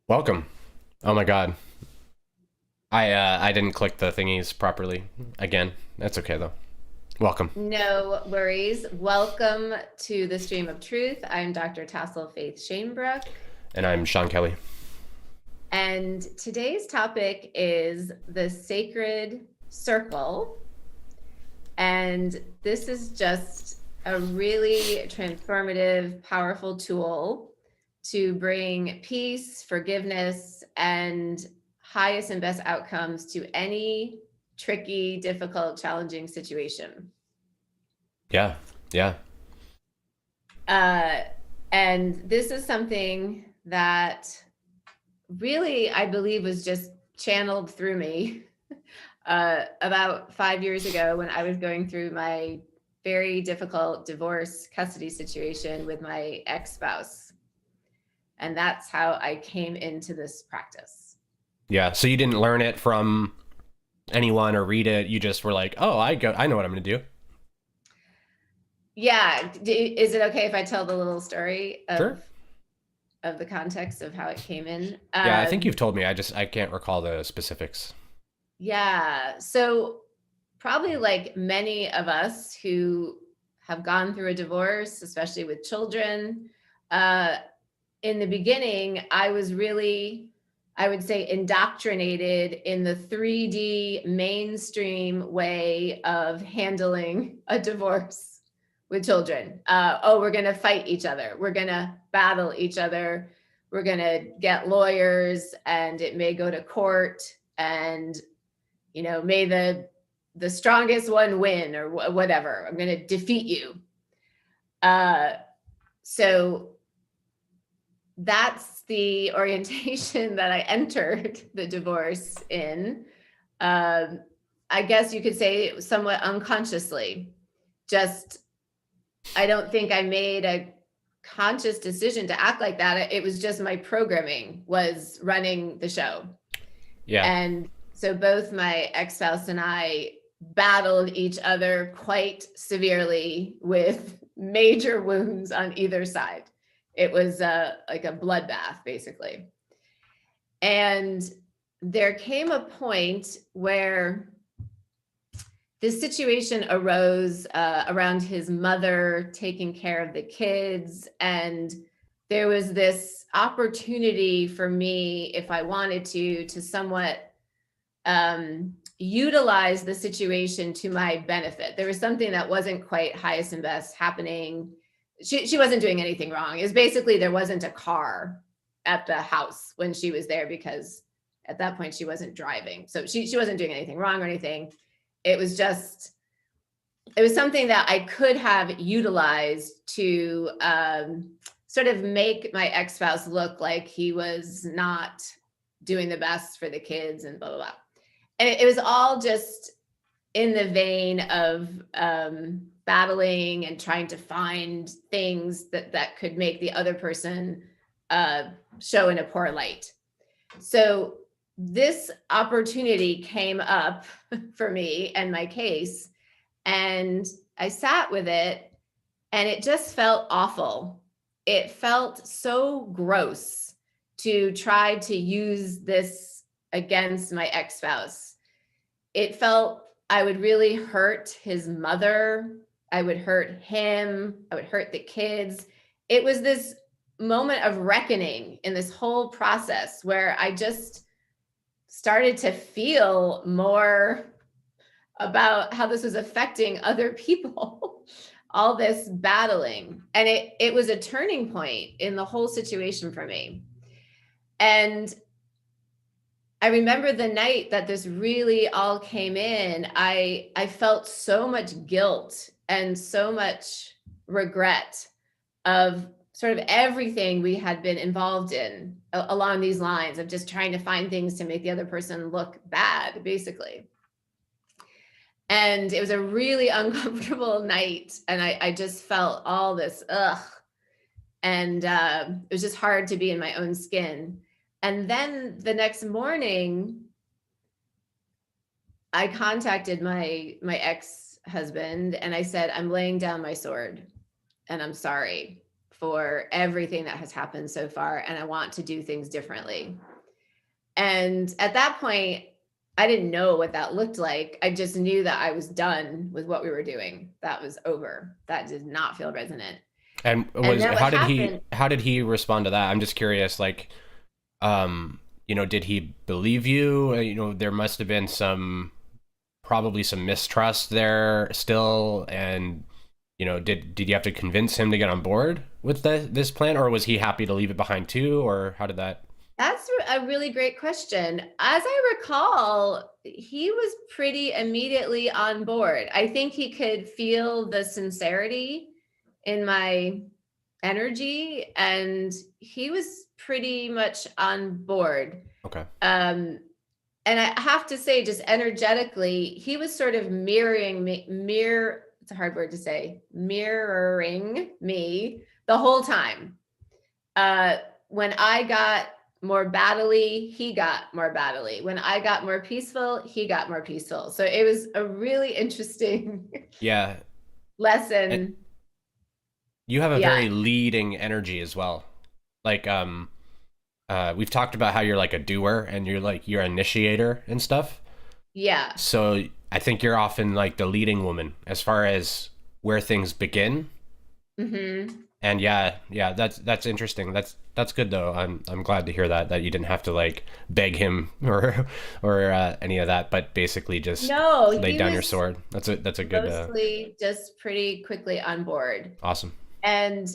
Welcome. Oh my God. I didn't click the thingies properly again. That's okay though. Welcome. No worries. Welcome to the Stream of Truth. I'm Dr. Tassel Faith Shanebrook. And I'm Sean Kelly. And today's topic is the sacred circle. And this is just a really transformative, powerful tool to bring peace, forgiveness, and highest and best outcomes to any tricky, difficult, challenging situation. Yeah. Yeah. Uh, and this is something that really, I believe, was just channeled through me about 5 years ago when I was going through my very difficult divorce custody situation with my ex-spouse. And that's how I came into this practice. Yeah. So you didn't learn it from anyone or read it. You just were like, oh, I know what I'm going to do. Yeah. Is it okay if I tell the little story Sure. of the context of how it came in? Yeah. I think you've told me. I can't recall the specifics. Yeah. So probably like many of us who have gone through a divorce, especially with children, uh, in the beginning, I was really, I would say, indoctrinated in the 3D mainstream way of handling a divorce with children. Oh, we're going to fight each other. We're going to battle each other. We're going to get lawyers and it may go to court and may the strongest one win or whatever. I'm going to defeat you. Uh, so that's the orientation that I entered the divorce in. Um, I guess you could say somewhat unconsciously. Just, I don't think I made a conscious decision to act like that. It was just my programming was running the show. Yeah. And so both my ex-spouse and I battled each other quite severely with major wounds on either side. It was like a bloodbath, basically. And there came a point where this situation arose around his mother taking care of the kids. And there was this opportunity for me, if I wanted to somewhat utilize the situation to my benefit. There was something that wasn't quite highest and best happening. She wasn't doing anything wrong. It was basically there wasn't a car at the house when she was there because at that point she wasn't driving. So she wasn't doing anything wrong or anything. It was just, it was something that I could have utilized to sort of make my ex-spouse look like he was not doing the best for the kids and blah, blah, blah. And it was all just in the vein of battling and trying to find things that could make the other person show in a poor light. So this opportunity came up for me and my case, and I sat with it, and it just felt awful. It felt so gross to try to use this against my ex-spouse. It felt I would really hurt his mother. I would hurt him. I would hurt the kids. It was this moment of reckoning in this whole process where I just started to feel more about how this was affecting other people, all this battling. And it was a turning point in the whole situation for me. And I remember the night that this really all came in, I felt so much guilt and so much regret of sort of everything we had been involved in along these lines of just trying to find things to make the other person look bad, basically. And it was a really uncomfortable night. And I just felt all this, ugh. And it was just hard to be in my own skin. And then the next morning, I contacted my ex-husband and I said, I'm laying down my sword and I'm sorry for everything that has happened so far, and I want to do things differently. And at that point, I didn't know what that looked like. I just knew that I was done with what we were doing. That was over. That did not feel resonant. And And was then what happened, how did he respond to that? I'm just curious, like, did he believe you? There must have been probably some mistrust there still, and did you have to convince him to get on board with this plan, or was he happy to leave it behind too, or how did that? that's a really great question. As I recall, he was pretty immediately on board. I think he could feel the sincerity in my energy, and he was pretty much on board. Okay. And I have to say, just energetically, he was sort of mirroring me, it's a hard word to say, mirroring me the whole time. When I got more battly, he got more battly. When I got more peaceful, he got more peaceful. So it was a really interesting Yeah. lesson. You have a Yeah. very leading energy as well. Like, we've talked about how you're like a doer and you're an initiator and stuff. Yeah. So I think you're often like the leading woman as far as where things begin. Mm-hmm. And yeah, that's interesting. That's good though. I'm glad to hear that you didn't have to like beg him or any of that, but basically just No, lay down your sword. That's a good mostly just pretty quickly on board. awesome. And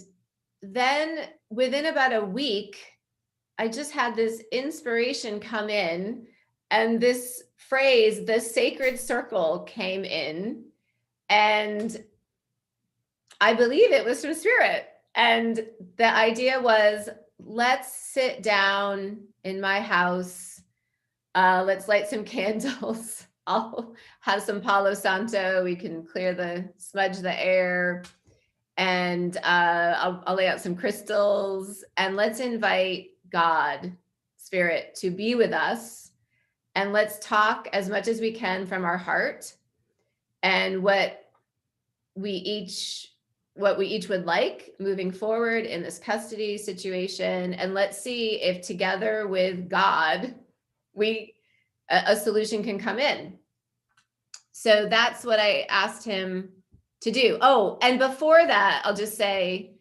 then within about a week, I just had this inspiration come in, and this phrase, the sacred circle, came in. And I believe it was from spirit. And the idea was, let's sit down in my house. Let's light some candles. I'll have some Palo Santo. We can smudge the air. And I'll lay out some crystals, and let's invite God, spirit, to be with us. And let's talk as much as we can from our heart, and what we each would like moving forward in this custody situation. And let's see if together with God, a solution can come in. So that's what I asked him to do. Oh, and before that, I'll just say,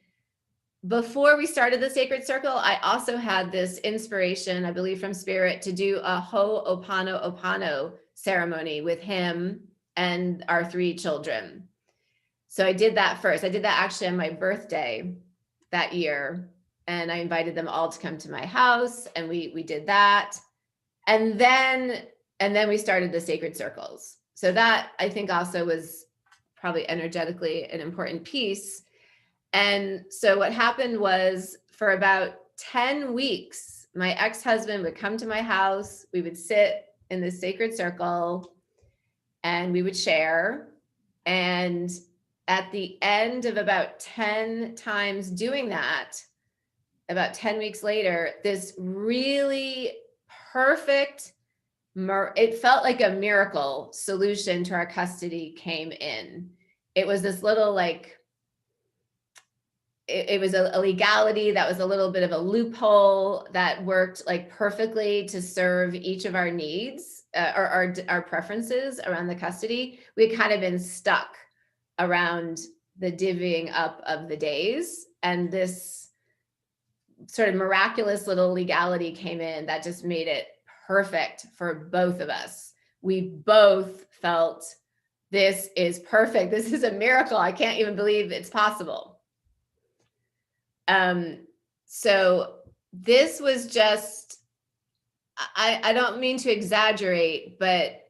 before we started the Sacred Circle, I also had this inspiration, I believe from spirit, to do a Ho'oponopono ceremony with him and our 3 children. So I did that first. I did that actually on my birthday that year. And I invited them all to come to my house, and we did that. And then we started the Sacred Circles. So that, I think, also was probably energetically an important piece. And so what happened was, for about 10 weeks, my ex-husband would come to my house. We would sit in the Sacred Circle and we would share. And at the end of about 10 times doing that, about 10 weeks later, this really perfect, it felt like a miracle solution to our custody came in. It was this little, like, it was a legality that was a little bit of a loophole that worked like perfectly to serve each of our needs, or our preferences around the custody. We had kind of been stuck around the divvying up of the days, and this sort of miraculous little legality came in that just made it perfect for both of us. We both felt, this is perfect. This is a miracle. I can't even believe it's possible. So this was just, I don't mean to exaggerate, but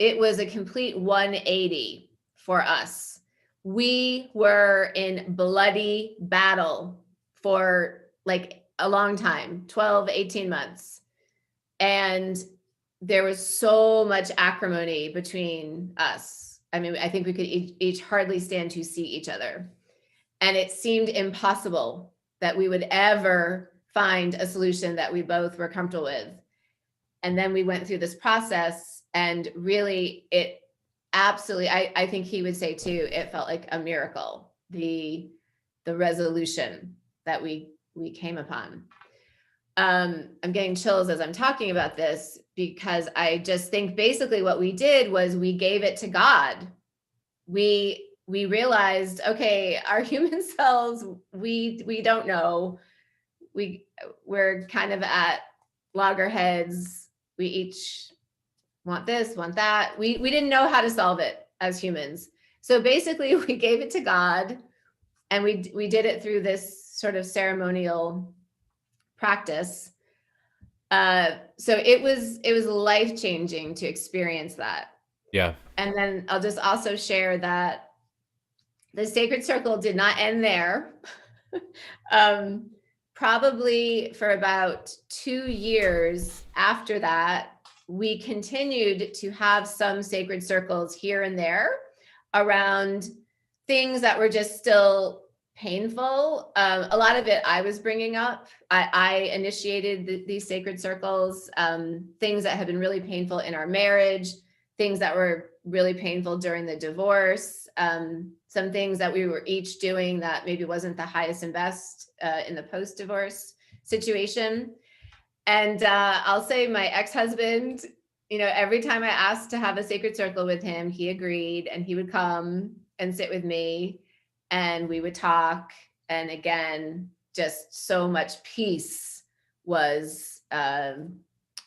it was a complete 180 for us. We were in bloody battle for like a long time, 12, 18 months. And there was so much acrimony between us. I mean, I think we could each hardly stand to see each other. And it seemed impossible that we would ever find a solution that we both were comfortable with. And then we went through this process, and really it absolutely, I think he would say too, it felt like a miracle, the resolution. that we came upon. I'm getting chills as I'm talking about this because I just think basically what we did was we gave it to God. We realized, okay, our human selves, we don't know. We're kind of at loggerheads. We each want this, want that. We didn't know how to solve it as humans. So basically we gave it to God, and we did it through this sort of ceremonial practice. So it was life-changing to experience that. Yeah. And then I'll just also share that the sacred circle did not end there. Probably for about 2 years after that, we continued to have some sacred circles here and there around things that were just still painful. A lot of it I was bringing up. I initiated these sacred circles, things that had been really painful in our marriage, things that were really painful during the divorce, some things that we were each doing that maybe wasn't the highest and best in the post-divorce situation. And I'll say my ex-husband, every time I asked to have a sacred circle with him, he agreed, and he would come and sit with me, and we would talk. And again, just so much peace was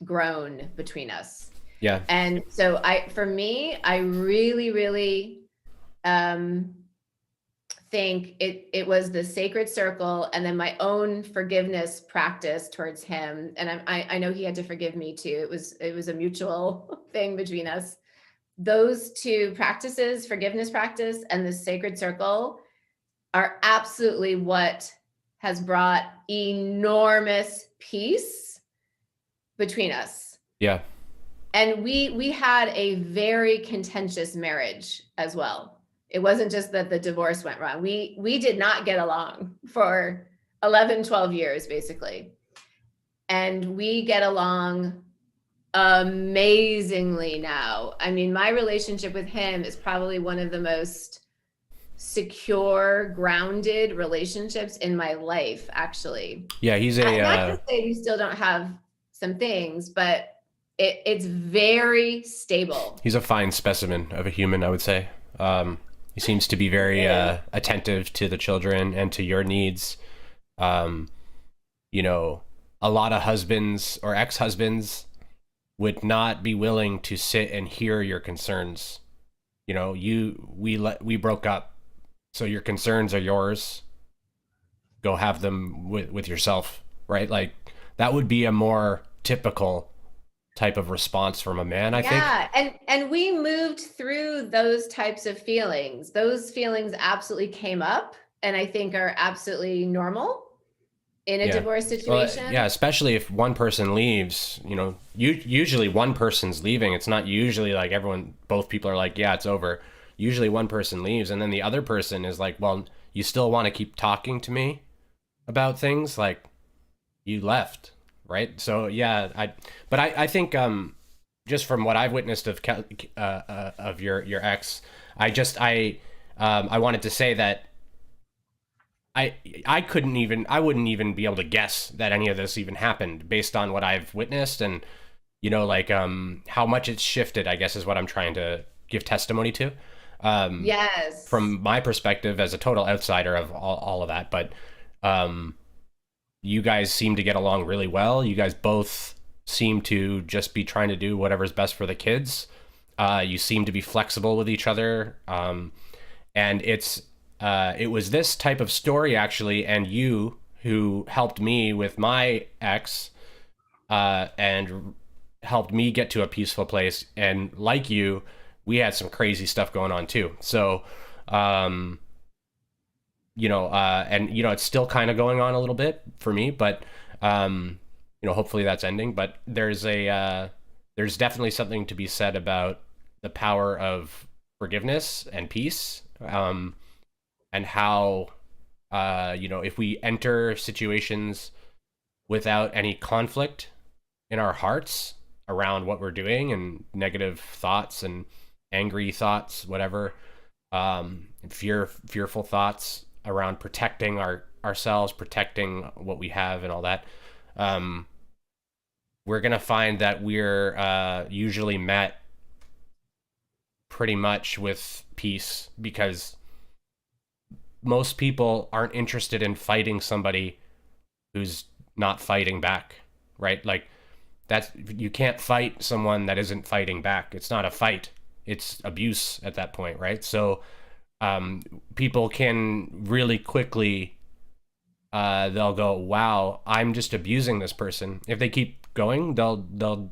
grown between us. Yeah. And so for me, I really, really think it was the sacred circle, and then my own forgiveness practice towards him. And I know he had to forgive me too. It was a mutual thing between us. Those two practices, forgiveness practice and the sacred circle, are absolutely what has brought enormous peace between us. Yeah. And we had a very contentious marriage as well. It wasn't just that the divorce went wrong. We did not get along for 11, 12 years, basically. And we get along amazingly now. I mean, my relationship with him is probably one of the most secure, grounded relationships in my life, actually. Yeah, he's not to say we still don't have some things, but it's very stable. He's a fine specimen of a human, I would say. He seems to be very attentive to the children and to your needs. A lot of husbands or ex-husbands would not be willing to sit and hear your concerns. We broke up, so your concerns are yours. Go have them with yourself, right? Like, that would be a more typical type of response from a man, I think. Yeah, and we moved through those types of feelings. Those feelings absolutely came up, and I think are absolutely normal in a divorce situation. Well, yeah, especially if one person leaves, usually one person's leaving. It's not usually like both people are like, yeah, it's over. Usually one person leaves, and then the other person is like, well, you still want to keep talking to me about things? Like, you left. Right. So, yeah, I think just from what I've witnessed of your ex, I wanted to say that I wouldn't even be able to guess that any of this even happened based on what I've witnessed, and how much it's shifted, I guess, is what I'm trying to give testimony to. Yes. From my perspective as a total outsider of all of that, but you guys seem to get along really well. You guys both seem to just be trying to do whatever's best for the kids. You seem to be flexible with each other. And it was this type of story, actually, and you who helped me with my ex and helped me get to a peaceful place. And like you, we had some crazy stuff going on too. So, it's still kind of going on a little bit for me, but, hopefully that's ending. But there's definitely something to be said about the power of forgiveness and peace, and how, if we enter situations without any conflict in our hearts around what we're doing, and negative thoughts and angry thoughts, whatever, fearful thoughts around protecting ourselves, protecting what we have and all that, um, we're going to find that we're usually met pretty much with peace, because most people aren't interested in fighting somebody who's not fighting back, right? Like, that's, you can't fight someone that isn't fighting back. It's not a fight, it's abuse at that point, right? So people can really quickly they'll go, wow, I'm just abusing this person. If they keep going, they'll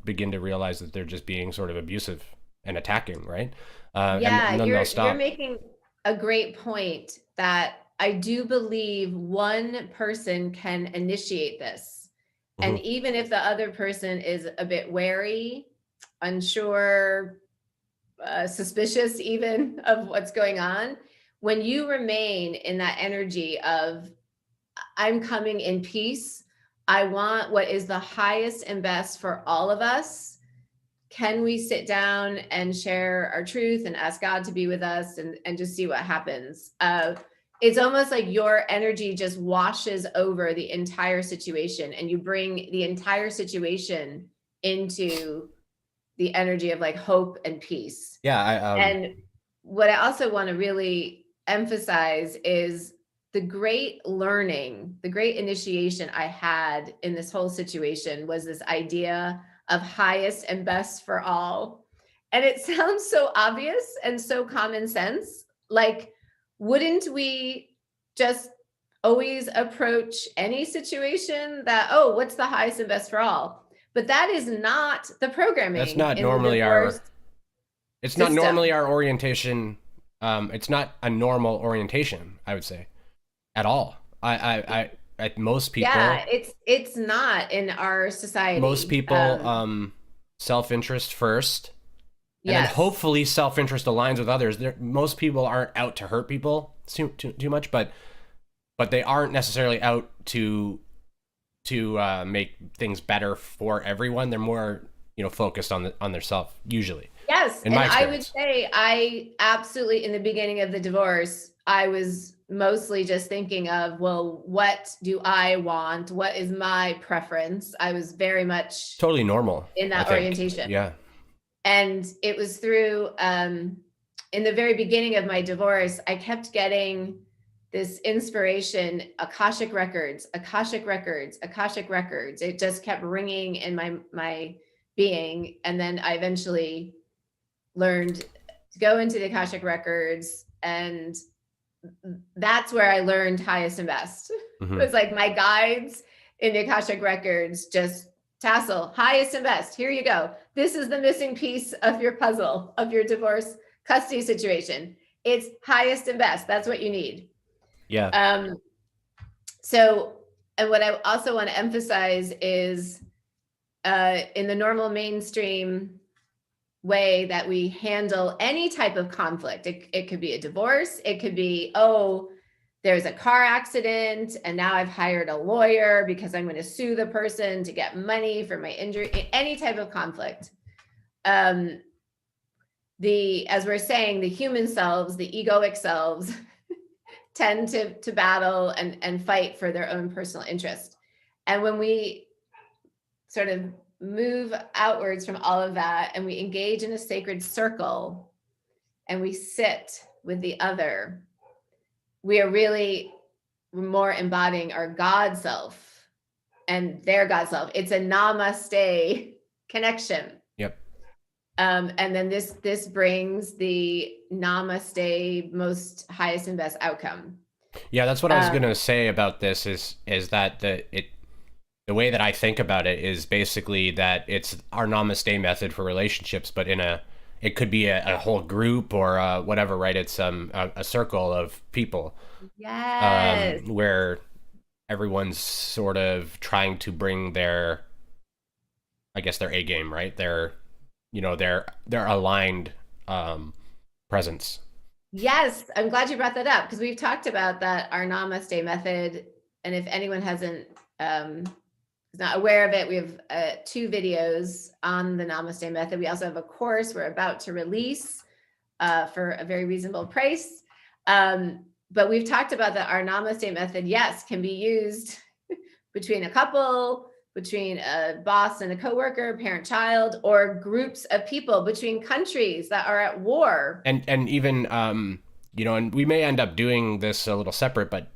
begin to realize that they're just being sort of abusive and attacking, right? Yeah, And then they'll you're stop. making a great point that I do believe one person can initiate this. And Hmm. even if the other person is a bit wary, unsure, suspicious even of what's going on, when you remain in that energy of, I'm coming in peace, I want what is the highest and best for all of us. Can we sit down and share our truth and ask God to be with us, and just see what happens? It's almost like your energy just washes over the entire situation, and you bring the entire situation into the energy of like hope and peace. Yeah, And what I also want to really emphasize is the great learning, the great initiation I had in this whole situation was this idea of highest and best for all. And it sounds so obvious and so common sense. Like, wouldn't we just always approach any situation that, oh, what's the highest and best for all? But that is not the that's programming not in the normally divorce our. It's not normally system. our orientation. It's not a normal orientation, I would say, at all. Most Yeah, people, it's not in our most society. people, self-interest first, and then Yes. hopefully self-interest aligns with others. Most people aren't out to hurt people too much, but they aren't necessarily out to make things better for everyone. They're more, focused on their self, usually, Yes, in and my I would experience. say I absolutely, in the beginning of the divorce, I was mostly just thinking of, well, what do I want? What is my preference? I was very much Totally normal, in I that think. orientation. Yeah. And it was through in the very beginning of my divorce, I kept getting this inspiration, Akashic records, Akashic records, Akashic records. It just kept ringing in my being. And then I eventually learned to go into the Akashic records, and that's where I learned highest and best. It Hmm. was like my guides in the Akashic records just tassel, highest and best. Here you go. This is the missing piece of your puzzle of your divorce custody situation. It's highest and best. That's what you need. Yeah. Um, so, and what I also want to emphasize is in the normal mainstream way that we handle any type of conflict. It could be a divorce. It could be, oh, there's a car accident and now I've hired a lawyer because I'm going to sue the person to get money for my injury. Any type of conflict. As we're saying, the human selves, the egoic selves, tend to battle and fight for their own personal interest. And when we sort of move outwards from all of that and we engage in a sacred circle and we sit with the other, we are really more embodying our God self and their God self. It's a namaste connection. Yep. And then this brings the namaste most highest and best outcome. Yeah, that's what I was Um, gonna say about this is that the way that I think about it is basically that it's our namaste method for relationships, but it could be a whole group or whatever, right? It's a circle of people yes. where everyone's sort of trying to bring their, I guess, their A game, right? Their aligned presence. Yes, I'm glad you brought that up because we've talked about that, our namaste method. And if anyone hasn't is not aware of it, we have 2 videos on the namaste method. We also have a course we're about to release for a very reasonable price. but we've talked about that our namaste method, yes, can be used between a couple, between a boss and a coworker, parent child, or groups of people, between countries that are at war. And even and we may end up doing this a little separate, but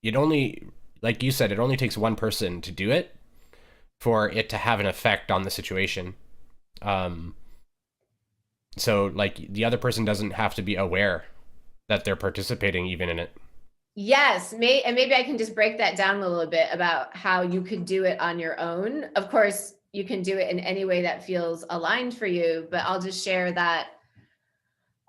it only, like you said, it only takes one person to do it for it to have an effect on the situation. So like the other person doesn't have to be aware that they're participating even in it. Yes, and maybe I can just break that down a little bit about how you could do it on your own. Of course, you can do it in any way that feels aligned for you, but I'll just share that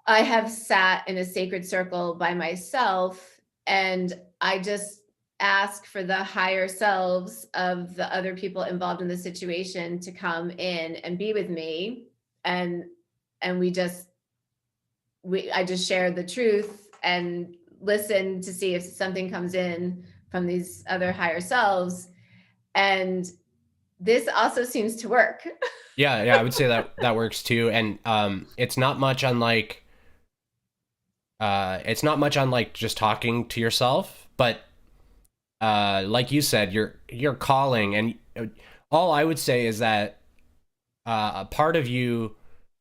I have sat in a sacred circle by myself, and I just ask for the higher selves of the other people involved in the situation to come in and be with me. And I just share the truth and listen to see if something comes in from these other higher selves. And this also seems to work. Yeah, I would say that that works too. And it's not much unlike just talking to yourself, but like you said, you're calling, and all I would say is that a part of you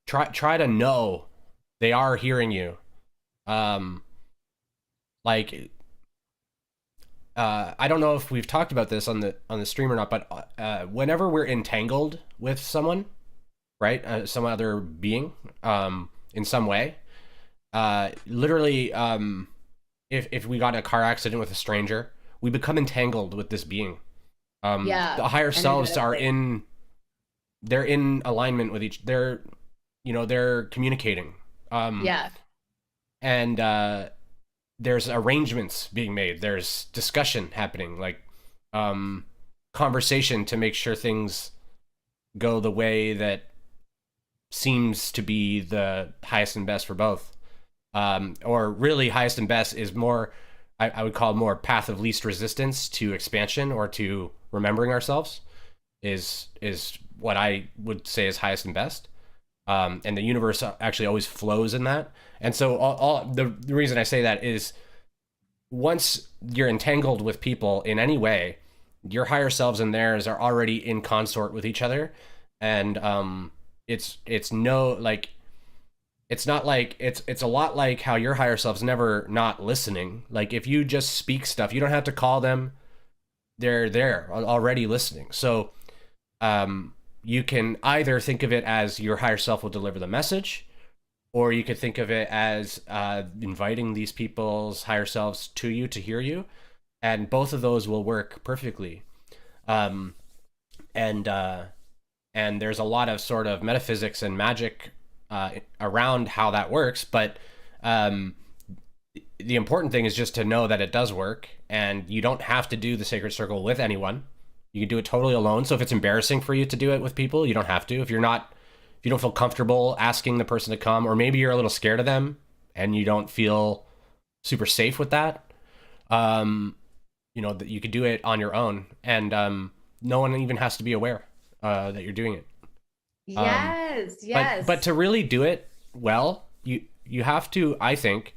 try to know they are hearing you. Um, like I don't know if we've talked about this on the stream or not, but whenever we're entangled with someone, right, some other being, in some way, literally, if we got in a car accident with a stranger, we become entangled with this being. Yeah. The higher selves are they're in alignment with they're communicating. Yeah. And there's arrangements being made. There's discussion happening, like conversation to make sure things go the way that seems to be the highest and best for both. Or really, highest and best is more, I would call more path of least resistance to expansion or to remembering ourselves is what I would say is highest and best. And the universe actually always flows in that. And so all the reason I say that is once you're entangled with people in any way, your higher selves and theirs are already in consort with each other. And it's no, like, it's not like it's a lot like how your higher self's never not listening. Like if you just speak stuff, you don't have to call them. They're there already listening. So you can either think of it as your higher self will deliver the message, or you could think of it as inviting these people's higher selves to you to hear you, and both of those will work perfectly. And there's a lot of sort of metaphysics and magic around how that works, but the important thing is just to know that it does work, and you don't have to do the sacred circle with anyone. You can do it totally alone. So if it's embarrassing for you to do it with people, you don't have to. If you don't feel comfortable asking the person to come, or maybe you're a little scared of them and you don't feel super safe with that, that you could do it on your own, and no one even has to be aware that you're doing it. Yes. But to really do it well, you have to, I think,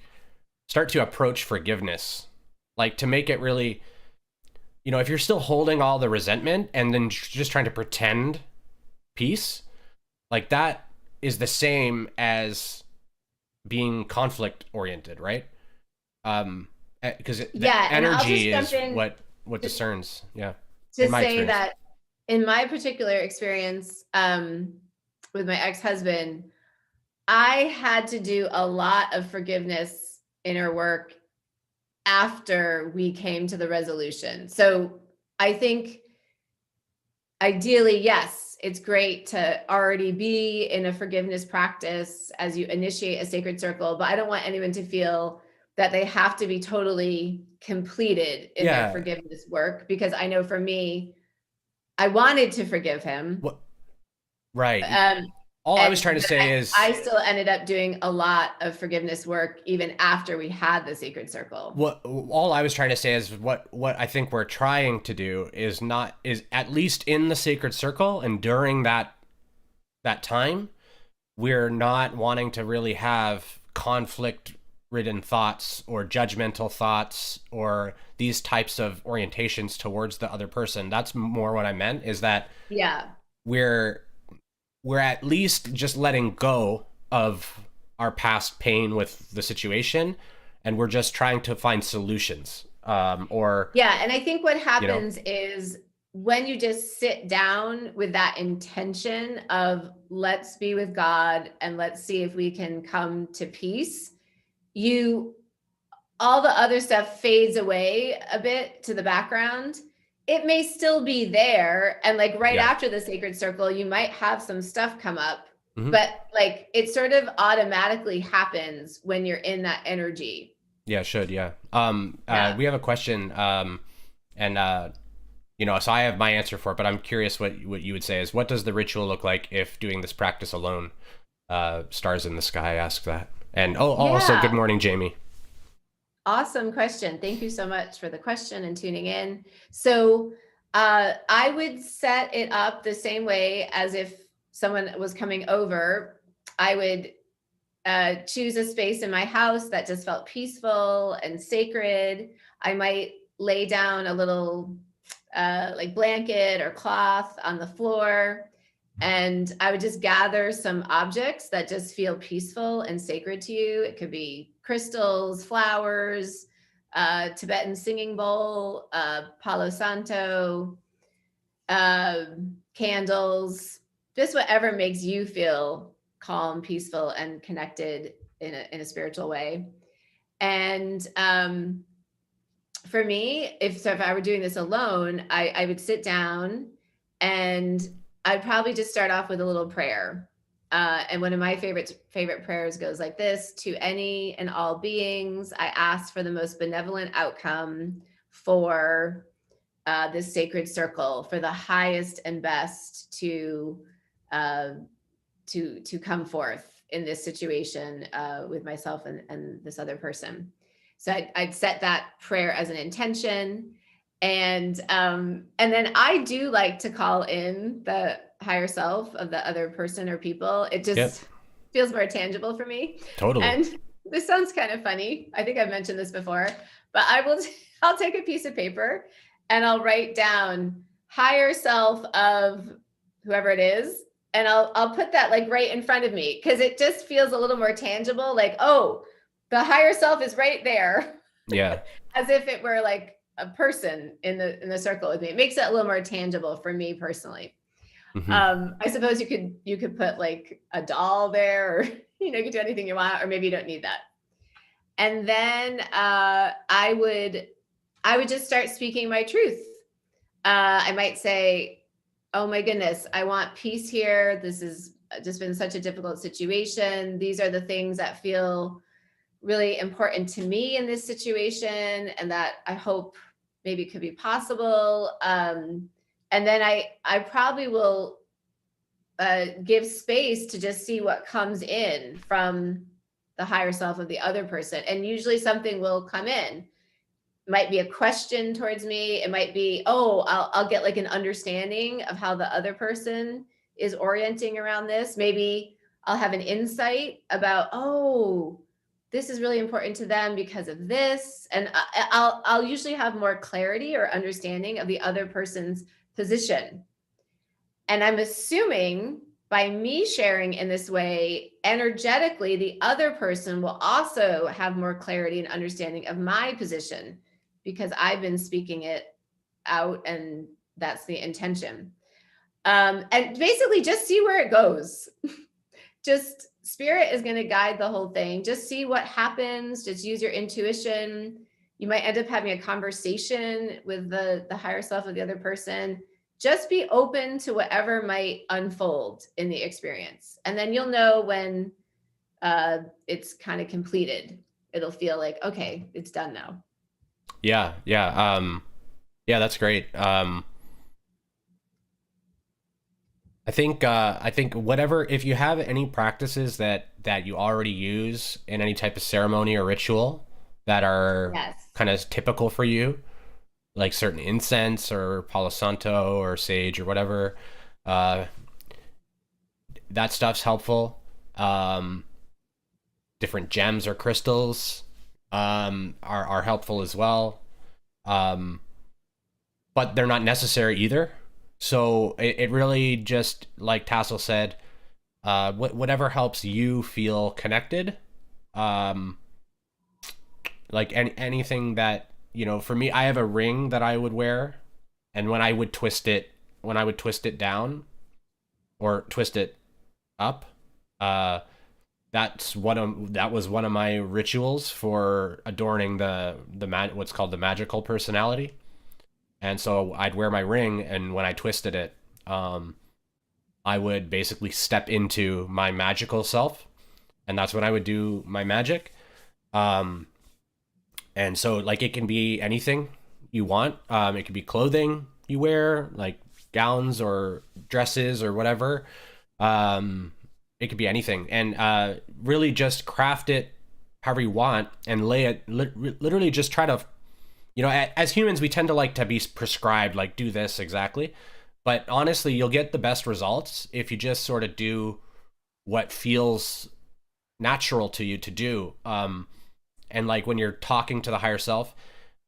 start to approach forgiveness, like to make it really, if you're still holding all the resentment and then just trying to pretend peace, like that is the same as being conflict oriented, right? Because the energy is what discerns. Yeah. To say that in my particular experience with my ex-husband, I had to do a lot of forgiveness inner work after we came to the resolution. So I think ideally, yes, it's great to already be in a forgiveness practice as you initiate a sacred circle, but I don't want anyone to feel that they have to be totally completed in their forgiveness work, because I know for me, I wanted to forgive him. Right. All I was trying to say is I still ended up doing a lot of forgiveness work even after we had the sacred circle. All I was trying to say is what I think we're trying to do is at least in the sacred circle and during that time, we're not wanting to really have conflict ridden thoughts or judgmental thoughts or these types of orientations towards the other person. That's more what I meant, is that Yeah. we're we're at least just letting go of our past pain with the situation, and we're just trying to find solutions, or Yeah. And I think what you know happens is when you just sit down with that intention of let's be with God and let's see if we can come to peace, you all the other stuff fades away a bit to the background. It may still be there. And like right yeah. after the sacred circle, you might have some stuff come up, Hmm. but like it sort of automatically happens when you're in that energy. Yeah, should, yeah. Yeah. We have a question, and so I have my answer for it, but I'm curious what you would say is, what does the ritual look like if doing this practice alone? Stars in the Sky asks that. And also, good Yeah. morning, Jamie. Awesome question. Thank you so much for the question and tuning in. So, I would set it up the same way as if someone was coming over. I would choose a space in my house that just felt peaceful and sacred. I might lay down a little like blanket or cloth on the floor. And I would just gather some objects that just feel peaceful and sacred to you. It could be crystals, flowers, Tibetan singing bowl, Palo Santo, candles, just whatever makes you feel calm, peaceful, and connected in a spiritual way. And for me, if I were doing this alone, I would sit down and I'd probably just start off with a little prayer. And one of my favorite prayers goes like this: to any and all beings, I ask for the most benevolent outcome for this sacred circle, for the highest and best uh, to come forth in this situation with myself and this other person. So I'd set that prayer as an intention, and then I do like to call in the higher self of the other person or people. It Yep, just feels more tangible for me. totally. And this sounds kind of funny. I think I've mentioned this before, but I'll take a piece of paper and I'll write down higher self of whoever it is, and I'll put that like right in front of me because it just feels a little more tangible. Like, oh, the higher self is right there, Yeah. as if it were like a person in the circle with me. It makes it a little more tangible for me personally. Hmm. I suppose you could put like a doll there, or you could do anything you want, or maybe you don't need that. And then I would just start speaking my truth. I might say, oh my goodness, I want peace here. This has just been such a difficult situation. These are the things that feel really important to me in this situation, and that I hope maybe could be possible. And then I probably will give space to just see what comes in from the higher self of the other person. And usually something will come in. It might be a question towards me. It might be, oh, I'll get like an understanding of how the other person is orienting around this. Maybe I'll have an insight about, oh, this is really important to them because of this. And I'll usually have more clarity or understanding of the other person's position. And I'm assuming by me sharing in this way, energetically, the other person will also have more clarity and understanding of my position because I've been speaking it out, and that's the intention. And basically, just see where it goes. Just spirit is going to guide the whole thing. Just see what happens. Just use your intuition. You might end up having a conversation with the higher self of the other person. Just be open to whatever might unfold in the experience, and then you'll know when it's kind of completed. It'll feel like, okay, it's done now. Yeah, yeah. Yeah, that's great. I think whatever, if you have any practices that you already use in any type of ceremony or ritual that are Yes. kind of typical for you, like certain incense or Palo Santo or sage or whatever, uh, that stuff's helpful. Um, different gems or crystals are helpful as well. Um, but they're not necessary either. So it really just, like Tassel said, whatever helps you feel connected. Um, like anything that, for me, I have a ring that I would wear, and when I would twist it down or twist it up, uh, that was one of my rituals for adorning what's called the magical personality. And so I'd wear my ring, and when I twisted it, I would basically step into my magical self, and that's when I would do my magic. Um, and so, like, it can be anything you want. It could be clothing you wear, like gowns or dresses or whatever. Um, it could be anything, and really just craft it however you want, and lay it. Literally, just try to, as humans, we tend to like to be prescribed, like, do this exactly. But honestly, you'll get the best results if you just sort of do what feels natural to you to do. And like when you're talking to the higher self,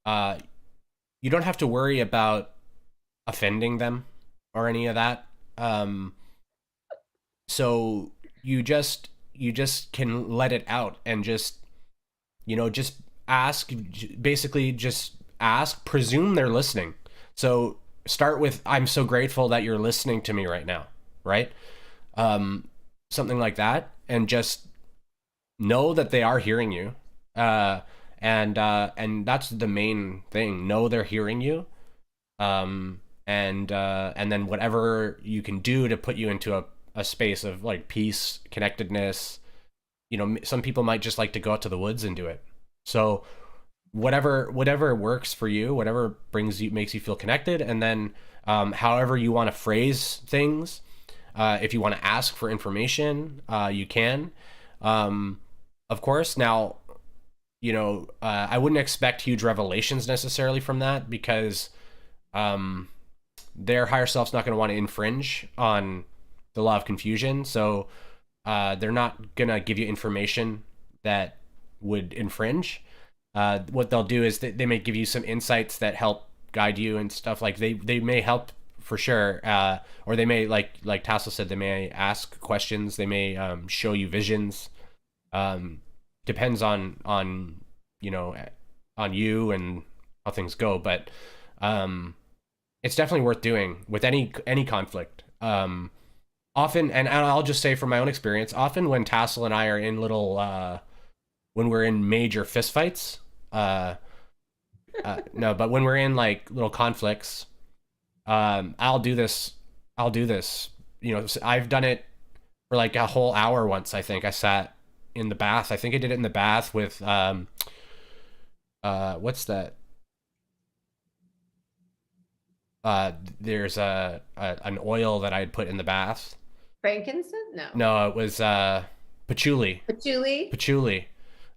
uh, you don't have to worry about offending them or any of that. So you just can let it out, and just ask, basically just ask, presume they're listening. So start with, I'm so grateful that you're listening to me right now, right? um Something like that, and just know that they are hearing you. uh and that's the main thing, know they're hearing you. And then whatever you can do to put you into a space of like peace, connectedness. Some people might just like to go out to the woods and do it. So whatever works for you, whatever makes you feel connected. And then however you want to phrase things, if you want to ask for information, you can, of course. Now, I wouldn't expect huge revelations necessarily from that, because um, their higher self's not going to want to infringe on the law of confusion. So they're not going to give you information that would infringe. What they'll do is they may give you some insights that help guide you and stuff. Like they may help for sure, or they may, like Tassel said, they may ask questions. They may show you visions. Depends on on you and how things go, but it's definitely worth doing with any conflict. Often, and I'll just say from my own experience, often when Tassel and I are in when we're in major fistfights, no, but when we're in like little conflicts, I'll do this. I'll do this. I've done it for like a whole hour once. I think I sat in the bath. I think I did it in the bath with what's that? There's an oil that I had put in the bath. Frankincense? No. No, it was patchouli. Patchouli? Patchouli.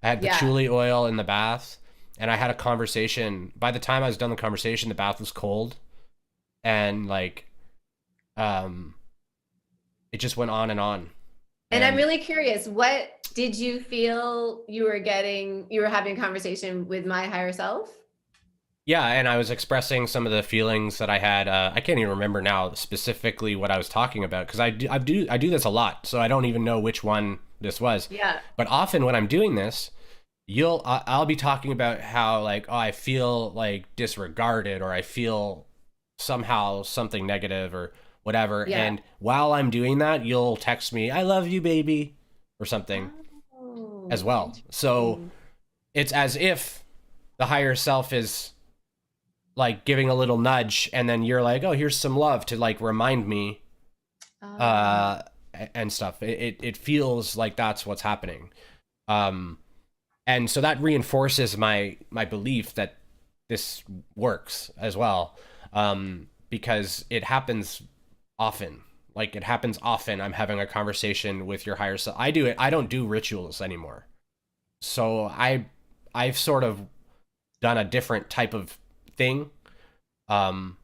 I had Yeah. patchouli oil in the bath, and I had a conversation. By the time I was done the conversation, the bath was cold, and like, um, it just went on and on. And I'm And really curious, what did you feel you were getting? You were having a conversation with my higher self? yeah, and I was expressing some of the feelings that I had. I can't even remember now specifically what I was talking about, because I do this a lot, so I don't even know which one this was. Yeah. But often when I'm doing this, I'll be talking about how, like, oh, I feel like disregarded, or I feel somehow something negative or whatever. Yeah. And while I'm doing that, you'll text me, "I love you, baby," or something as Oh, well. So interesting. it's as if the higher self is like giving a little nudge, and then you're like, "Oh, here's some love to like remind me," Oh. uh and stuff. It feels like that's what's happening. Um and so that reinforces my belief that this works as well. Because it happens often. Like, it happens often. I'm having a conversation with your higher self. I don't do rituals anymore. So I've sort of done a different type of thing, um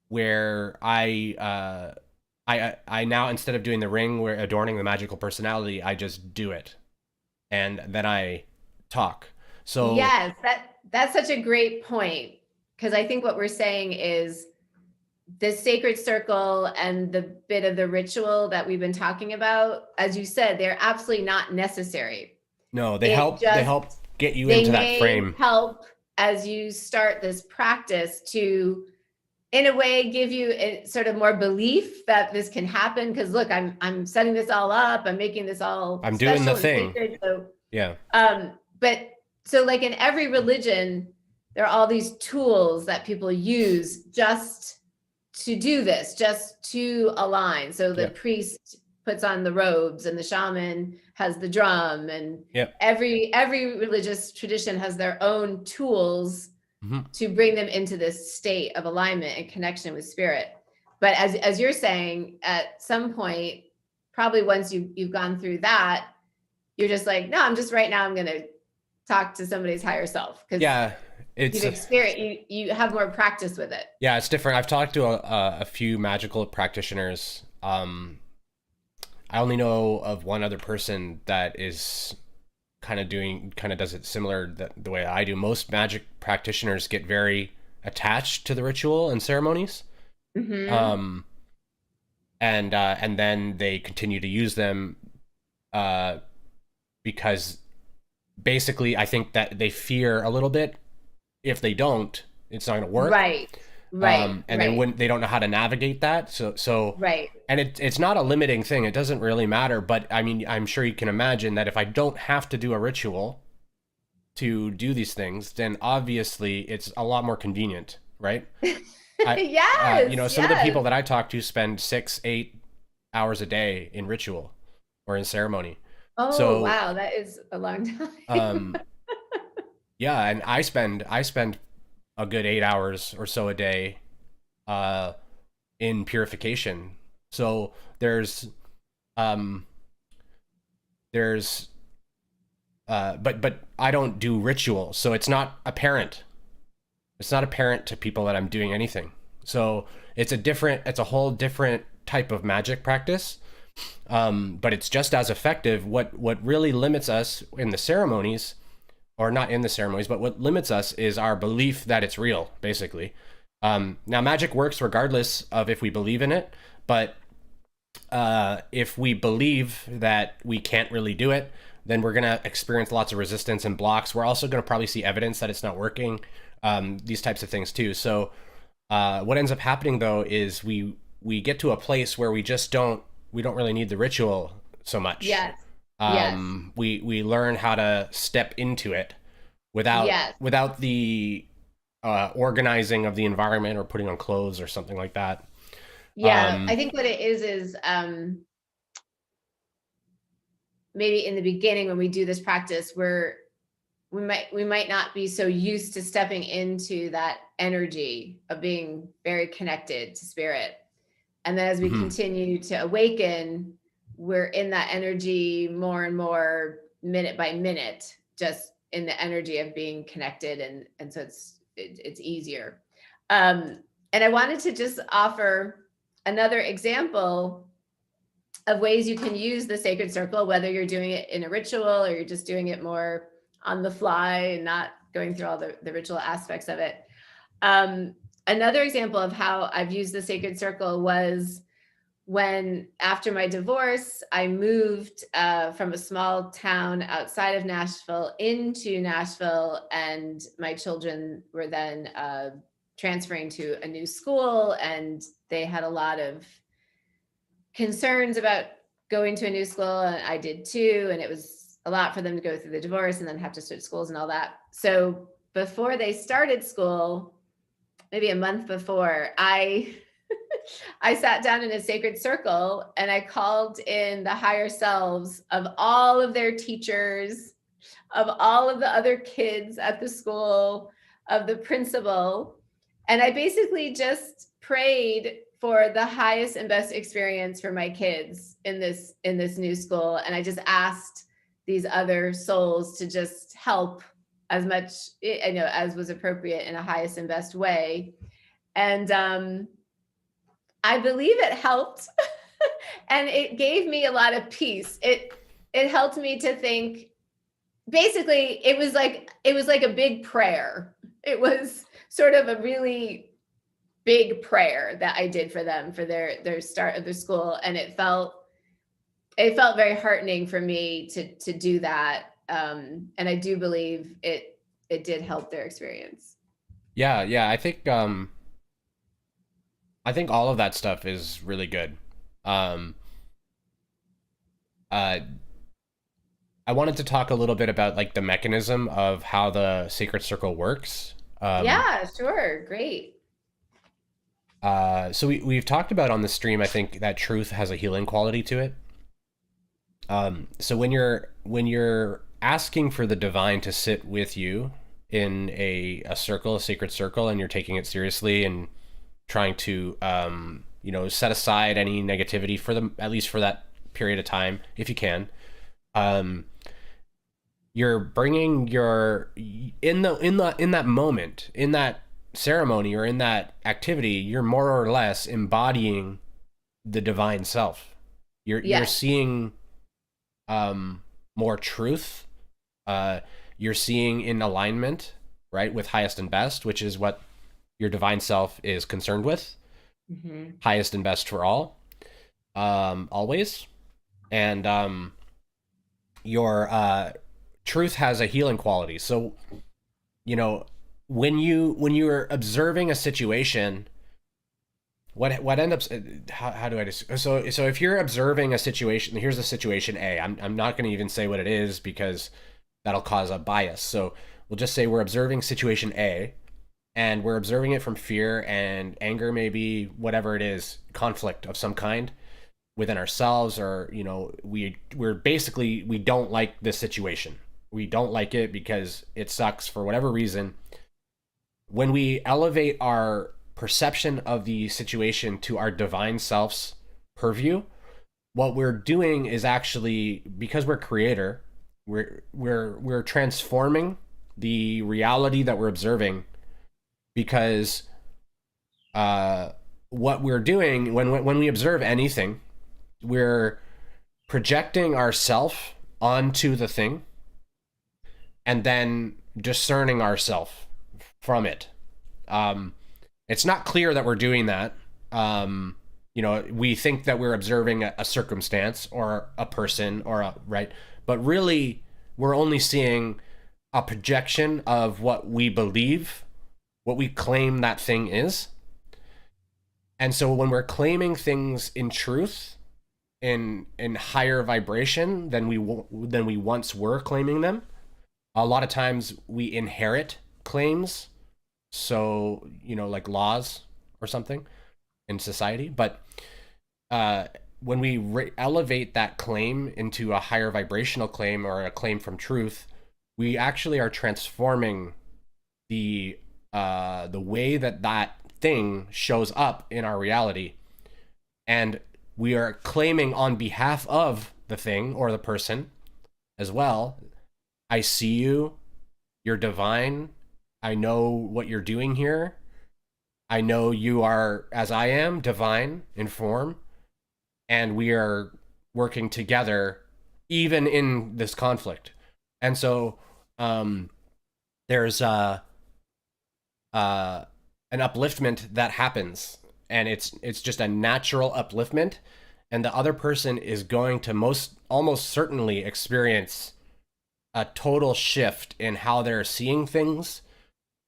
where I now, instead of doing the ring, where adorning the magical personality, I just do it. and then I talk. So Yes, that's such a great point, because I think what we're saying is the sacred circle and the bit of the ritual that we've been talking about, as you said, they're absolutely not necessary. no, It they just, help get you they into that may frame. help as you start this practice to, in a way, give you a sort of more belief that this can happen. Because look, I'm setting this all up, I'm making this all I'm doing the special and thing. sacred. So Yeah. but so like in every religion, there are all these tools that people use just to do this, just to align. So the Yep. priest puts on the robes and the shaman has the drum, and Yep. every religious tradition has their own tools Hmm. to bring them into this state of alignment and connection with spirit. But as you're saying, at some point, probably once you've gone through that, you're just like, no, I'm just right now, I'm going to talk to somebody's higher self, because Yeah. you've It's experienced, you have more practice with it. yeah, it's different. I've talked to a few magical practitioners. I only know of one other person that is kind of does it similar the way I do. Most magic practitioners get very attached to the ritual and ceremonies, Mm-hmm. um, and then they continue to use them uh, because basically I think that they fear a little bit if they don't, it's not going to work. Right. Right. And then Right. when they don't know how to navigate that, Right. and it's not a limiting thing. It doesn't really matter. But I mean, I'm sure you can imagine that if I don't have to do a ritual to do these things, then obviously it's a lot more convenient, right? I, Yes. some of the Yes. people that I talk to spend 6, 8 hours a day in ritual or in ceremony. Oh, So, wow. That is a long time. um, yeah, and I spend a good 8 hours or so a day, uh, in purification. So um, there's, but I don't do ritual, so it's not apparent. It's not apparent to people that I'm doing anything. So it's a whole different type of magic practice. But it's just as effective. What really limits us in the ceremonies, or not in the ceremonies, but what limits us is our belief that it's real, basically. Now, magic works regardless of if we believe in it, but if we believe that we can't really do it, then we're going to experience lots of resistance and blocks. We're also going to probably see evidence that it's not working, these types of things too. So what ends up happening though is we get to a place where we don't really need the ritual so much. Yes. Yes. We learn how to step into it Yes. without the organizing of the environment or putting on clothes or something like that. Yeah. I Um, think what it is maybe in the beginning when we do this practice, we might not be so used to stepping into that energy of being very connected to spirit. And then as we mhm. continue to awaken, we're in that energy more and more, minute by minute, just in the energy of being connected. And so it's easier. And I wanted to just offer another example of ways you can use the sacred circle, whether you're doing it in a ritual or you're just doing it more on the fly and not going through all the ritual aspects of it. Um, Another example of how I've used the sacred circle was when, after my divorce, I moved from a small town outside of Nashville into Nashville, and my children were then transferring to a new school, and they had a lot of concerns about going to a new school, and I did too, and it was a lot for them to go through the divorce and then have to switch schools and all that. So before they started school, maybe a month before, I sat down in a sacred circle and I called in the higher selves of all of their teachers, of all of the other kids at the school, of the principal. And I basically just prayed for the highest and best experience for my kids in this new school. And I just asked these other souls to just help as much, as was appropriate in a highest and best way. And I believe it helped. And it gave me a lot of peace. It helped me to think, basically it was like a big prayer. It was sort of a really big prayer that I did for them for their start of their school, and it felt very heartening for me to do that, and I do believe it did help their experience. Yeah, yeah. I think all of that stuff is really good. Um, uh, I wanted to talk a little bit about like the mechanism of how the sacred circle works. Um, Yeah, sure, great. so we've talked about on the stream. I think that truth has a healing quality to it. So when you're asking for the divine to sit with you in a circle, a sacred circle, and you're taking it seriously and trying to set aside any negativity for them, at least for that period of time, if you can. Um, you're bringing your in that moment, in that ceremony, or in that activity, you're more or less embodying the divine self. You're Yes. seeing more truth. Uh, you're seeing in alignment, right, with highest and best, which is what your divine self is concerned with. Hmm. Highest and best for all, always. And your truth has a healing quality. So you know when you're observing a situation, what ends up, how do I just, so if you're observing a situation, here's the situation A. I'm not going to even say what it is because that'll cause a bias. So we'll just say we're observing situation A, and we're observing it from fear and anger, maybe, whatever it is, conflict of some kind within ourselves, or we're basically, we don't like this situation. We don't like it because it sucks for whatever reason. When we elevate our perception of the situation to our divine self's purview, what we're doing is actually, because we're creator, we're transforming the reality that we're observing, because what we're doing when we observe anything, we're projecting ourself onto the thing and then discerning ourself from it. Um, it's not clear that we're doing that. We think that we're observing a circumstance or a person or a right, but really we're only seeing a projection of what we believe, what we claim that thing is. And so when we're claiming things in truth, in higher vibration than we once were claiming them, a lot of times we inherit claims, so like laws or something in society. But when we elevate that claim into a higher vibrational claim or a claim from truth, we actually are transforming the way that that thing shows up in our reality, and we are claiming on behalf of the thing or the person as well. I see you. You're divine. I know what you're doing here. I know you are, as I am, divine in form, and we are working together even in this conflict. And so there's uh, an upliftment that happens, and it's just a natural upliftment, and the other person is going to most almost certainly experience a total shift in how they're seeing things.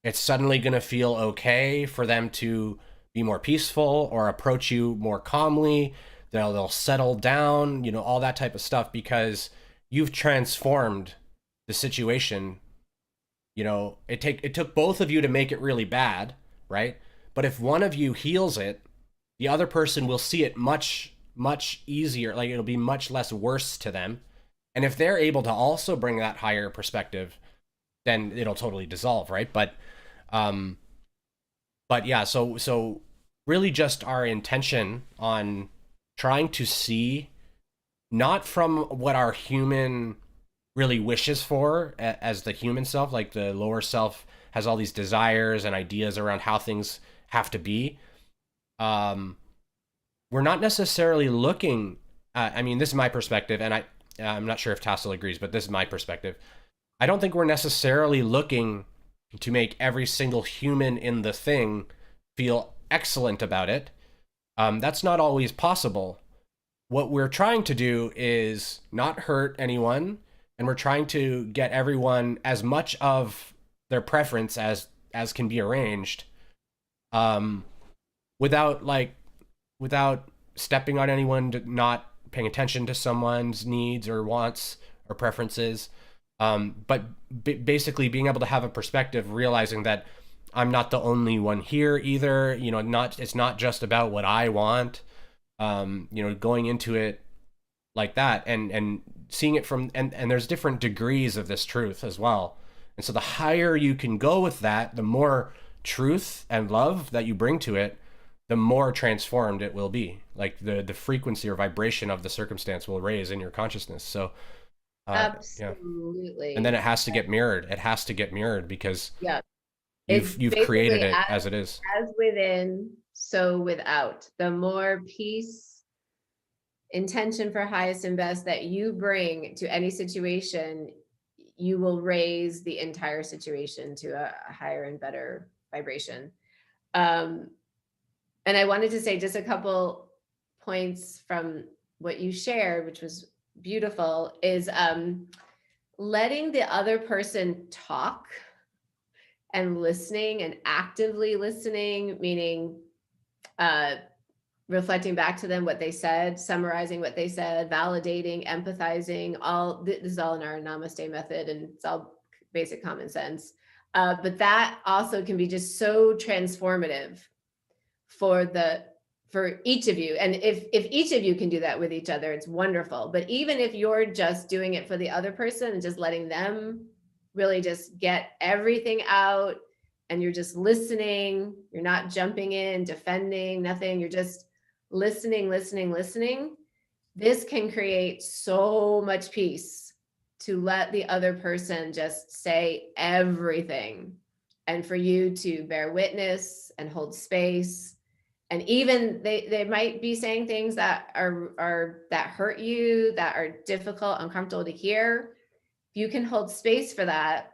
It's suddenly going to feel okay for them to be more peaceful or approach you more calmly. They'll settle down, all that type of stuff, because you've transformed the situation. It took both of you to make it really bad, right? But if one of you heals it, the other person will see it much easier. Like, it'll be much less worse to them. And if they're able to also bring that higher perspective, then it'll totally dissolve, right? Um, but yeah, so really just our intention on trying to see, not from what our human really wishes for as the human self, like the lower self has all these desires and ideas around how things have to be. Um, we're not necessarily looking. I mean, this is my perspective, and I'm not sure if Tassel agrees, but this is my perspective. I don't think we're necessarily looking to make every single human in the thing feel excellent about it. That's not always possible. What we're trying to do is not hurt anyone, and we're trying to get everyone as much of their preference as can be arranged, um, without without stepping on anyone, not paying attention to someone's needs or wants or preferences. But basically being able to have a perspective, realizing that I'm not the only one here either. Not it's not just about what I want. Going into it like that, and seeing it from, and there's different degrees of this truth as well. And so the higher you can go with that, the more truth and love that you bring to it, the more transformed it will be. Like the frequency or vibration of the circumstance will raise in your consciousness. So yeah. And then Absolutely. it has to get mirrored. It has to get mirrored because Yeah. It's you've created basically it as it is. as within, so without. The more peace, intention for highest and best that you bring to any situation, you will raise the entire situation to a higher and better vibration. Um, and I wanted to say just a couple points from what you shared, which was beautiful, is letting the other person talk and listening and actively listening, meaning uh, reflecting back to them what they said, summarizing what they said, validating, empathizing. All this is all in our Namaste method, and it's all basic common sense. But that also can be just so transformative for each of you. And if each of you can do that with each other, it's wonderful. But even if you're just doing it for the other person and just letting them really just get everything out, and you're just listening, you're not jumping in, defending, nothing, you're just listening, listening, listening. This can create so much peace to let the other person just say everything, and for you to bear witness and hold space. And even they might be saying things that are that hurt you, that are difficult, uncomfortable to hear. If you can hold space for that,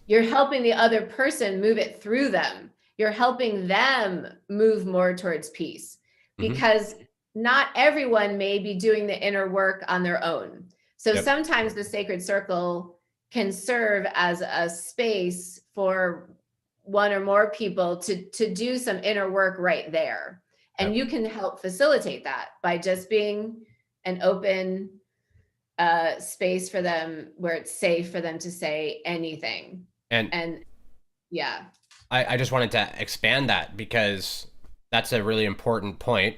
you're helping the other person move it through them. You're helping them move more towards peace, Mm-hmm. because not everyone may be doing the inner work on their own. So Yep. sometimes the sacred circle can serve as a space for one or more people to do some inner work right there. And Yep. you can help facilitate that by just being an open space for them where it's safe for them to say anything. And And yeah. I just wanted to expand that because that's a really important point.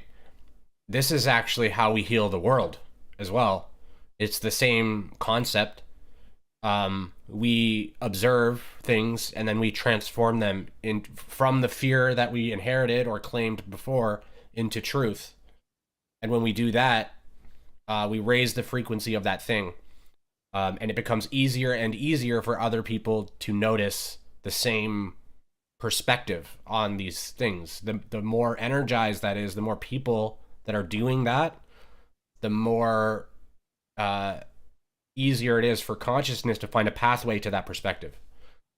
This is actually how we heal the world as well. It's the same concept. We observe things and then we transform them from the fear that we inherited or claimed before into truth. And when we do that, we raise the frequency of that thing. And it becomes easier and easier for other people to notice the same perspective on these things. The more energized that is, the more people that are doing that, the more easier it is for consciousness to find a pathway to that perspective.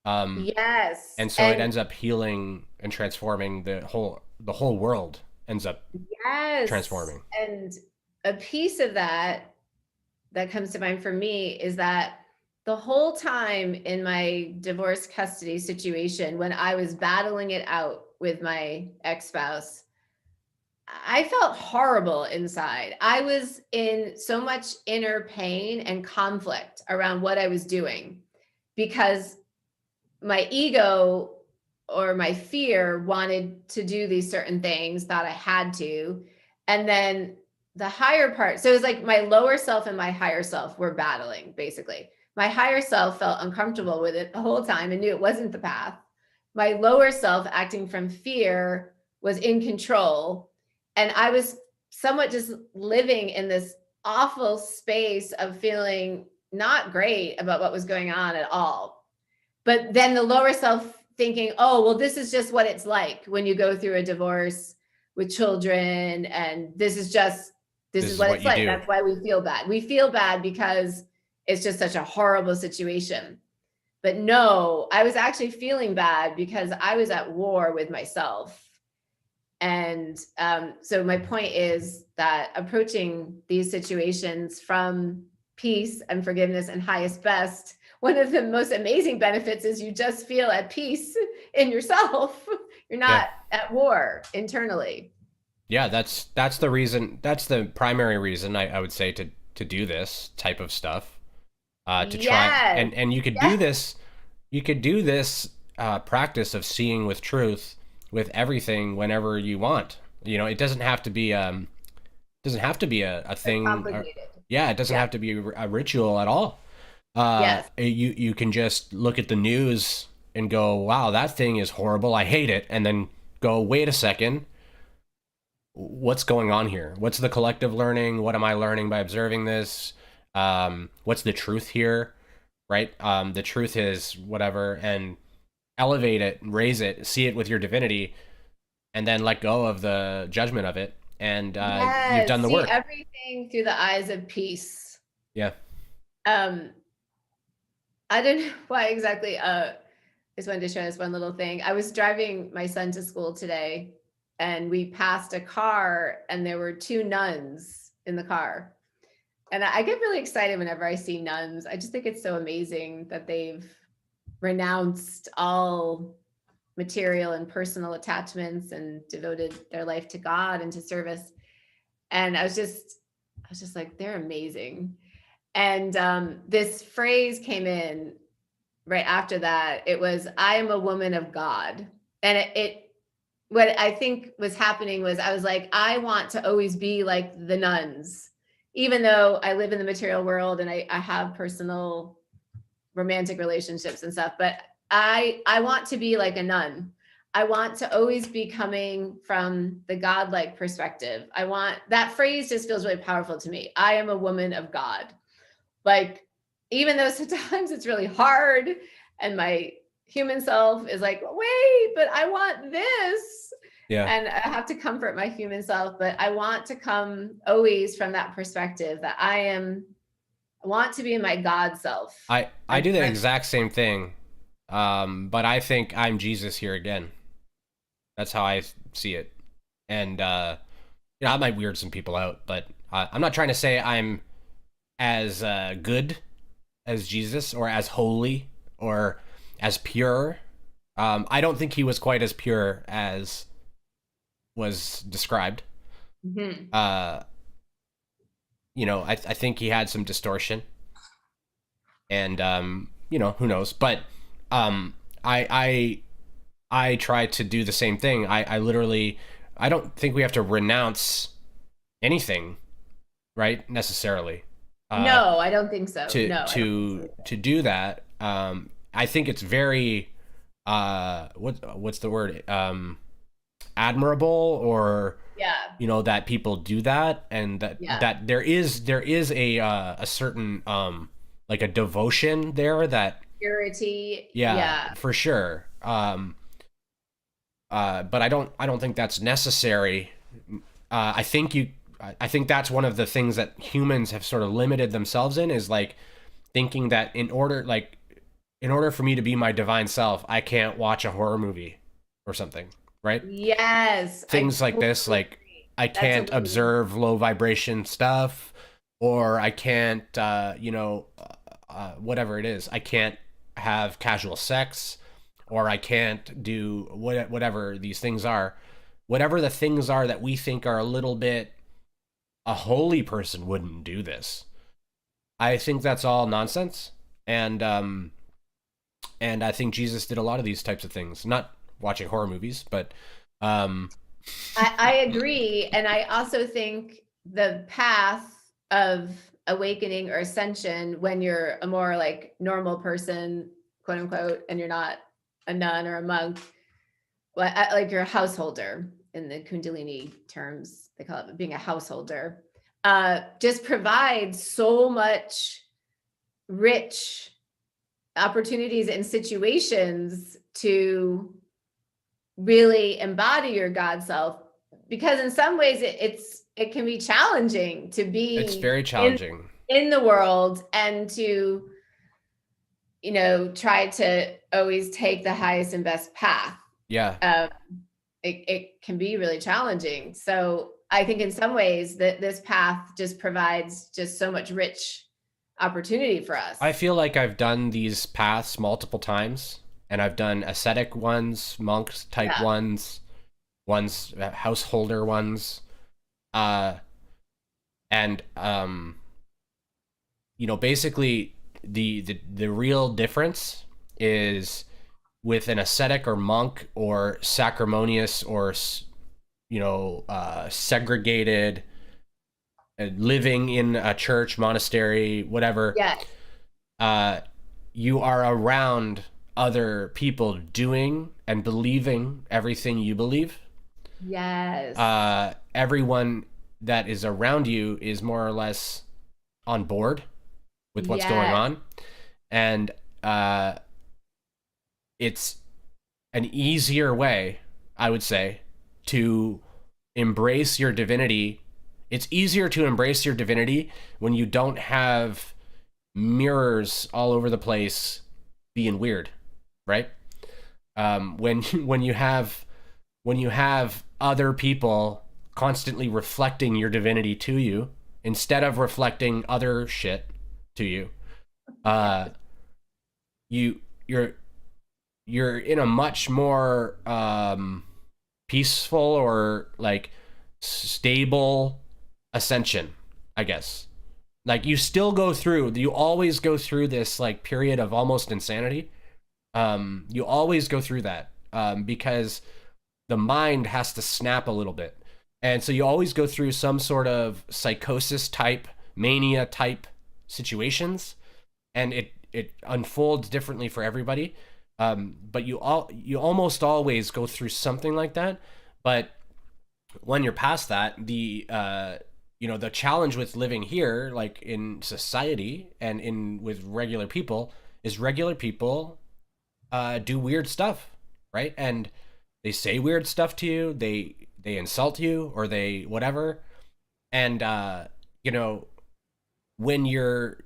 Yes. And so it ends up healing and transforming the whole world ends up Yes. transforming. And a piece of that that comes to mind for me is that the whole time in my divorce custody situation, when I was battling it out with my ex-spouse, I felt horrible inside. I was in so much inner pain and conflict around what I was doing, because my ego or my fear wanted to do these certain things, thought I had to. And then the higher part, so it was like my lower self and my higher self were battling, basically. My higher self felt uncomfortable with it the whole time and knew it wasn't the path. My lower self, acting from fear, was in control. And I was somewhat just living in this awful space of feeling not great about what was going on at all. But then the lower self thinking, oh, well, this is just what it's like when you go through a divorce with children. And this is what What it's you like. do. That's why we feel bad. We feel bad because it's just such a horrible situation. But no, I was actually feeling bad because I was at war with myself. And so my point is that approaching these situations from peace and forgiveness and highest best, one of the most amazing benefits is you just feel at peace in yourself. You're Yeah. not at war internally. Yeah, that's the reason. That's the primary reason I would say to do this type of stuff. To try Yes. and you could do Yes. this. You could do this practice of seeing with truth with everything whenever you want. You know, it doesn't have to be a It's thing. complicated. Yeah, it doesn't Yeah. have to be a ritual at all. Yes. You can just look at the news and go, "Wow, that thing is horrible. I hate it," and then go, "Wait a second, what's going on here? What's the collective learning? What am I learning by observing this? What's the truth here?" Right? The truth is whatever, and elevate it, raise it, see it with your divinity, and then let go of the judgment of it, and you've done Yes. the See work. everything through the eyes of peace. Yeah. Um, I don't know why exactly. I just wanted to show this one little thing. I was driving my son to school today, and we passed a car, and there were two nuns in the car. And I get really excited whenever I see nuns. I just think it's so amazing that they've renounced all material and personal attachments and devoted their life to God and to service. And I was just like, they're amazing. And this phrase came in right after that. It was, I am a woman of God. And what I think was happening was I was like, I want to always be like the nuns, even though I live in the material world and I have personal romantic relationships and stuff, but I want to be like a nun. I want to always be coming from the godlike perspective. I want that phrase just feels really powerful to me. I am a woman of God. Like, even though sometimes it's really hard and my human self is like, wait, but I want this. Yeah. And I have to comfort my human self, but I want to come always from that perspective that I want to be in my God self. I do the exact same thing, but I think I'm Jesus here again. That's how I see it, and I might weird some people out, but I'm not trying to say I'm as good as Jesus or as holy or as pure. I don't think he was quite as pure as was described. Mm-hmm. I think he had some distortion, and who knows? But um, I try to do the same thing. I literally, I don't think we have to renounce anything, right? Necessarily. No, I don't think so. To No, I don't think so. to do that, I think it's very what's the word? Admirable, or Yeah, that people do that, and yeah, that there is a certain like a devotion there that, purity. yeah, Yeah, for sure. But I don't think that's necessary. I think that's one of the things that humans have sort of limited themselves in, is like thinking that in order for me to be my divine self, I can't watch a horror movie or something, right? yes, I Things like this, totally like agree. I That's a can't limiting. observe low vibration stuff, or I can't whatever it is, I can't have casual sex, or I can't do whatever these things are, whatever the things are that we think are a little bit, a holy person wouldn't do this. I think that's all nonsense, and I think Jesus did a lot of these types of things, not watching horror movies, but um I agree, and I also think the path of awakening or ascension, when you're a more like normal person, quote unquote, and you're not a nun or a monk, like you're a householder in the Kundalini terms, they call it being a householder, just provides so much rich opportunities and situations to really embody your God self. Because in some ways it can be challenging to it's be very in challenging. in the world, and to, try to always take the highest and best path. Yeah. Um, it can be really challenging. So I think in some ways that this path just provides just so much rich opportunity for I us. feel like I've done these paths multiple times, and I've done ascetic ones, monk type Yeah. ones, householder ones, uh, and basically the real difference is with an ascetic or monk or sacrimonious or segregated, living in a church, monastery, whatever. Yeah. uh, you are around other people doing and believing everything you believe. Yes. Everyone that is around you is more or less on board with what's going Yes. on, and uh, it's an easier way, I would say, to embrace your divinity. It's easier to embrace your divinity when you don't have mirrors all over the place being weird, right? When when you have other people constantly reflecting your divinity to you instead of reflecting other shit to you, uh, Yes. you you're in a much more peaceful or like stable ascension, I guess. Like you always go through this like period of almost insanity. You always go through that because the mind has to snap a little bit. And so you always go through some sort of psychosis type, mania type situations, and it unfolds differently for everybody. But you almost always go through something like that. But when you're past that, the challenge with living here, like in society and in with regular people, is regular people do weird stuff, right? And they say weird stuff to you. They insult you or they whatever. And you know when you're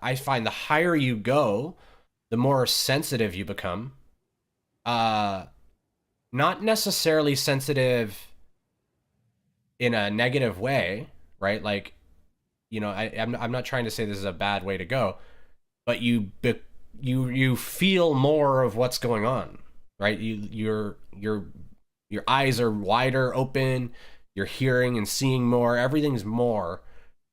I find the higher you go, the more sensitive you become. Uh, Not necessarily sensitive in a negative way, right? Like I'm not trying to say this is a bad way to go, but you feel more of what's going on, right? Your eyes are wider open, you're hearing and seeing more, everything's more.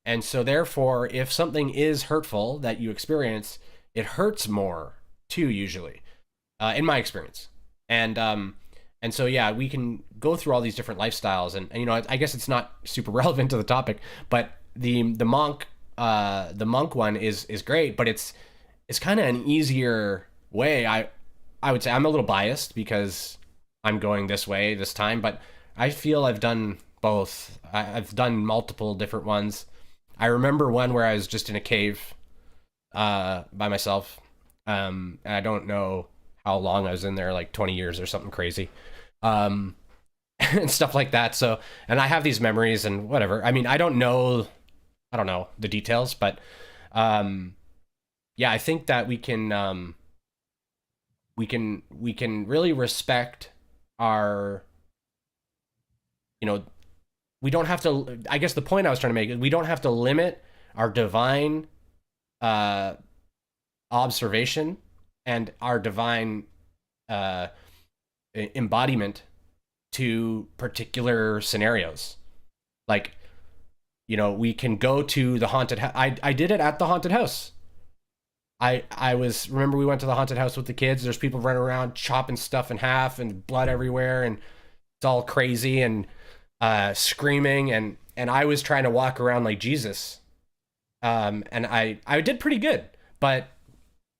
And so therefore, if something is hurtful that you experience, it hurts more too usually, in my experience. And so yeah, we can go through all these different lifestyles, and I guess it's not super relevant to the topic, but the monk one is great, but it's kind of an easier way. I would say I'm a little biased because I'm going this way this time, but I feel I've done both. I've done multiple different ones. I remember one where I was just in a cave by myself. And I don't know how long I was in there, like 20 years or something crazy. Um, and stuff like that. So, and I have these memories and whatever. I mean, I don't know the details, but um, yeah, I think that we can really respect our, you know, we don't have to. I guess the point I was trying to make is we don't have to limit our divine uh, observation and our divine uh, embodiment to particular scenarios. Like, we can go to the haunted house. I did it at the haunted house. I was remember we went to the haunted house with the kids. There's people running around chopping stuff in half and blood everywhere, and it's all crazy and screaming, and I was trying to walk around like Jesus. And I did pretty good, but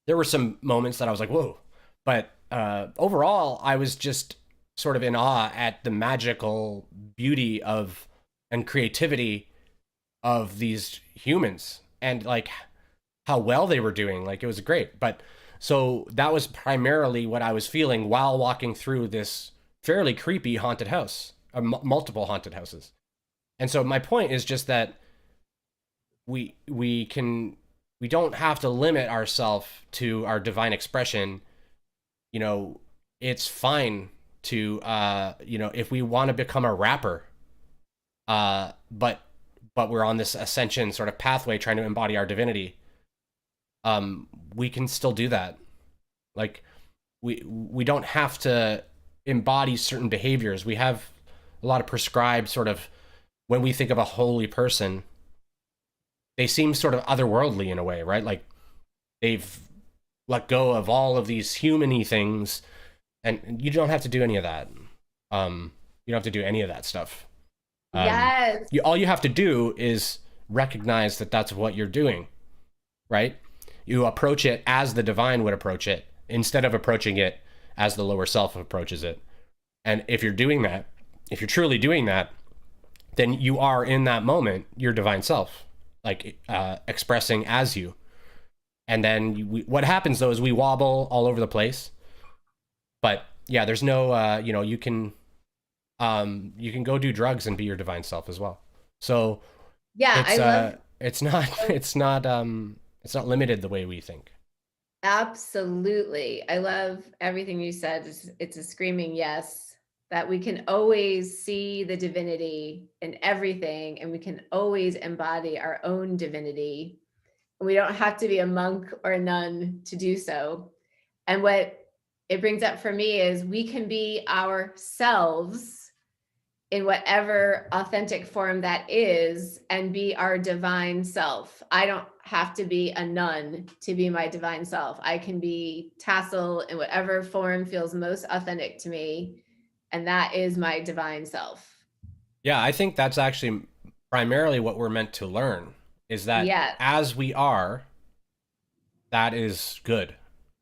there were some moments that I was like, whoa. But overall, I was just sort of in awe at the magical beauty of and creativity of these humans and like how well they were doing. Like it was great. But so that was primarily what I was feeling while walking through this fairly creepy haunted house, multiple haunted houses. And so my point is just that we don't have to limit ourselves to our divine expression. You know, it's fine to if we want to become a rapper, but we're on this ascension sort of pathway trying to embody our divinity. We can still do that. Like we don't have to embody certain behaviors. We have a lot of prescribed sort of, when we think of a holy person, they seem sort of otherworldly in a way, right? Like they've let go of all of these human-y things, and you don't have to do any of that. You don't have to do any of that stuff. Yes. All you have to do is recognize that that's what you're doing, right? You approach it as the divine would approach it, instead of approaching it as the lower self approaches it. And if you're doing that, if you're truly doing that, then you are in that moment your divine self, like expressing as you. And then what happens though is we wobble all over the place. But yeah, there's no you can go do drugs and be your divine self as well. So Yeah, I love it's not it's not limited the way we think. absolutely. I love everything you said. It's a screaming yes, that we can always see the divinity in everything, and we can always embody our own divinity. We don't have to be a monk or a nun to do so. And what it brings up for me is we can be ourselves in whatever authentic form that is, and be our divine self. I don't have to be a nun to be my divine self. I can be tassel in whatever form feels most authentic to me, and that is my divine self. Yeah, I think that's actually primarily what we're meant to learn, is that Yes. as we are, that is good.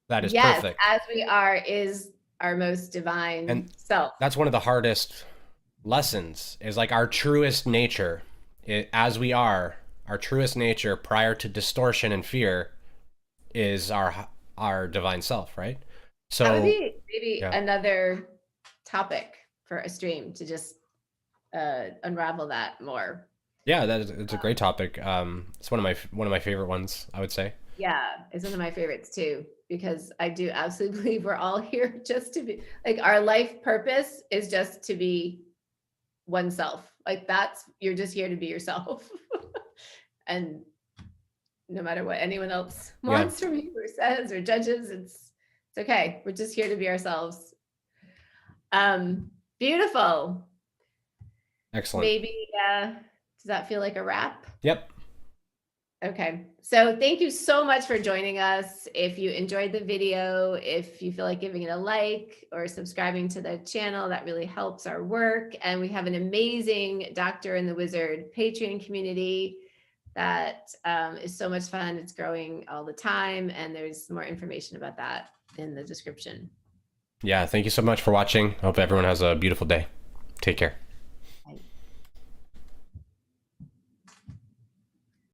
That is Yes, perfect. as we are is our most divine And self. that's one of the hardest lessons, is like our truest nature, as we are, our truest nature prior to distortion and fear is our divine self, right? That would So be maybe yeah. another topic for a stream, to just unravel that more. Yeah, it's a great topic. It's one of my favorite ones, I would say. Yeah, it's one of my favorites too, because I do absolutely believe we're all here just to be, like, our life purpose is just to be oneself. Like, that's, you're just here to be yourself. And no matter what anyone else Yeah, wants from you or says or judges, it's okay. We're just here to be ourselves. Beautiful. excellent. Maybe does that feel like a wrap? Yep. Okay, so thank you so much for joining us. If you enjoyed the video, if you feel like giving it a like or subscribing to the channel, that really helps our work. And we have an amazing Doctor and the Wizard Patreon community that is so much fun. It's growing all the time, and there's more information about that in the description. Yeah, thank you so much for watching. I hope everyone has a beautiful day. Take care.